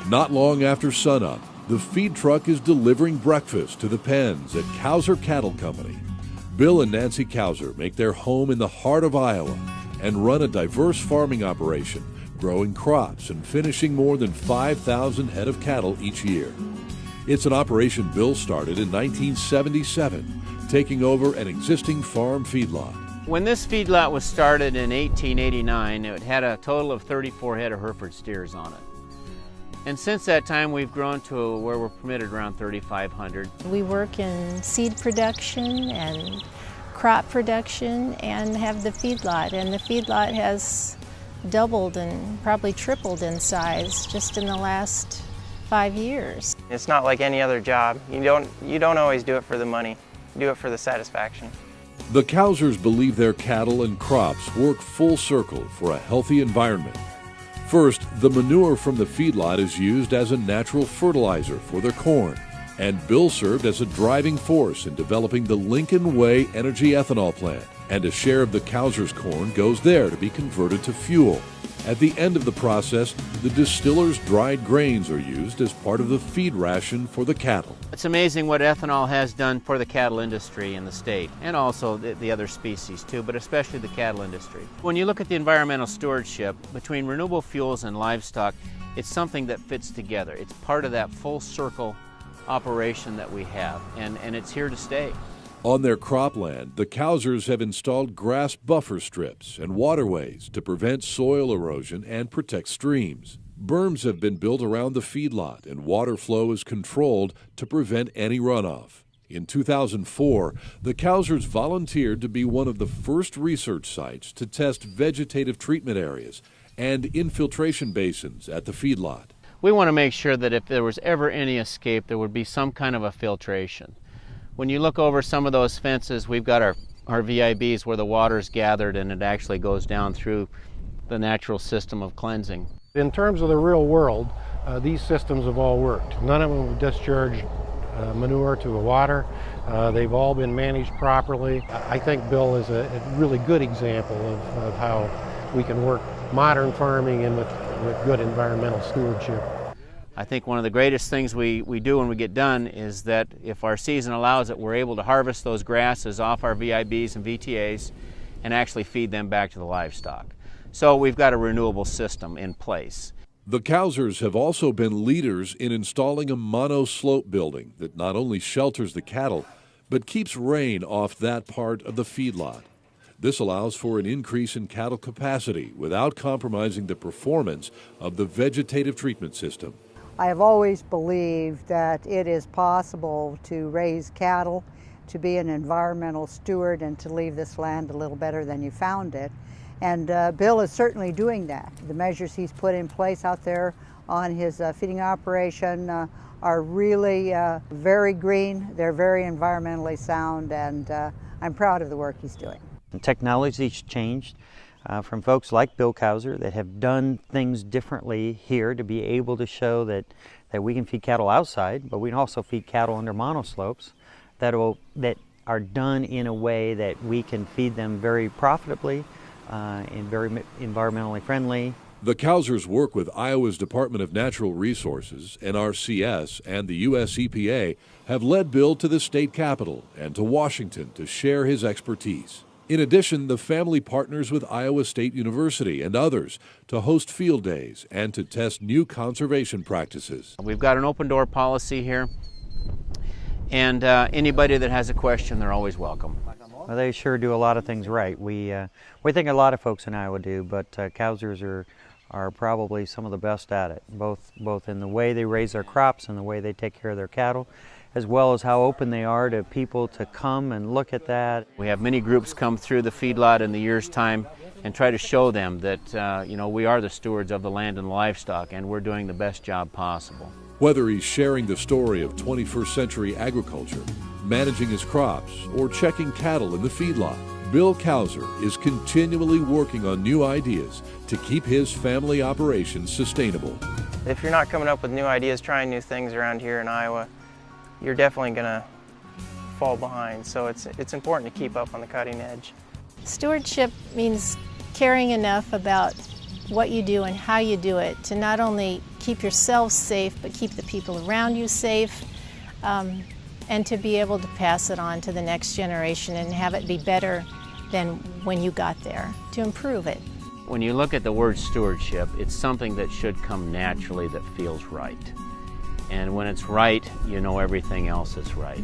Not long after sunup, the feed truck is delivering breakfast to the pens at Couser Cattle Company. Bill and Nancy Couser make their home in the heart of Iowa and run a diverse farming operation, growing crops and finishing more than 5,000 head of cattle each year. It's an operation Bill started in 1977, taking over an existing farm feedlot. When this feedlot was started in 1889, it had a total of 34 head of Hereford steers on it. And since that time, we've grown to where we're permitted around 3,500. We work in seed production and crop production and have the feedlot. And the feedlot has doubled and probably tripled in size just in the last 5 years. It's not like any other job. You don't always do it for the money. You do it for the satisfaction. The Cousers believe their cattle and crops work full circle for a healthy environment. First, the manure from the feedlot is used as a natural fertilizer for their corn, and Bill served as a driving force in developing the Lincoln Way Energy Ethanol plant, and a share of the Cousers' corn goes there to be converted to fuel. At the end of the process, the distiller's dried grains are used as part of the feed ration for the cattle. It's amazing what ethanol has done for the cattle industry in the state, and also the other species too, but especially the cattle industry. When you look at the environmental stewardship between renewable fuels and livestock, it's something that fits together. It's part of that full circle operation that we have, and it's here to stay. On their cropland, the Cousers have installed grass buffer strips and waterways to prevent soil erosion and protect streams. Berms have been built around the feedlot, and water flow is controlled to prevent any runoff. In 2004, the Cousers volunteered to be one of the first research sites to test vegetative treatment areas and infiltration basins at the feedlot. We want to make sure that if there was ever any escape, there would be some kind of a filtration. When you look over some of those fences, we've got our VIBs where the water's gathered and it actually goes down through the natural system of cleansing. In terms of the real world, these systems have all worked. None of them have discharged manure to the water. They've all been managed properly. I think Bill is a really good example of how we can work modern farming and with good environmental stewardship. I think one of the greatest things we do when we get done is that if our season allows it, we're able to harvest those grasses off our VIBs and VTAs and actually feed them back to the livestock. So we've got a renewable system in place. The Cousers have also been leaders in installing a mono-slope building that not only shelters the cattle, but keeps rain off that part of the feedlot. This allows for an increase in cattle capacity without compromising the performance of the vegetative treatment system. I have always believed that it is possible to raise cattle, to be an environmental steward, and to leave this land a little better than you found it. And Bill is certainly doing that. The measures he's put in place out there on his feeding operation are really very green. They're very environmentally sound, and I'm proud of the work he's doing. Technology's changed. From folks like Bill Couser that have done things differently here to be able to show that we can feed cattle outside, but we can also feed cattle under monoslopes that are done in a way that we can feed them very profitably and very environmentally friendly. The Cousers work with Iowa's Department of Natural Resources, NRCS, and the U.S. EPA have led Bill to the state capitol and to Washington to share his expertise. In addition, the family partners with Iowa State University and others to host field days and to test new conservation practices. We've got an open door policy here, and anybody that has a question, they're always welcome. Well, they sure do a lot of things right. We think a lot of folks in Iowa do, but Cousers are probably some of the best at it, both in the way they raise their crops and the way they take care of their cattle, as well as how open they are to people to come and look at that. We have many groups come through the feedlot in the year's time and try to show them that we are the stewards of the land and the livestock, and we're doing the best job possible. Whether he's sharing the story of 21st century agriculture, managing his crops, or checking cattle in the feedlot, Bill Couser is continually working on new ideas to keep his family operations sustainable. If you're not coming up with new ideas, trying new things around here in Iowa, you're definitely going to fall behind. So it's important to keep up on the cutting edge. Stewardship means caring enough about what you do and how you do it to not only keep keep yourself safe, but keep the people around you safe, and to be able to pass it on to the next generation and have it be better than when you got there, to improve it. When you look at the word stewardship, it's something that should come naturally, that feels right. And when it's right, you know everything else is right.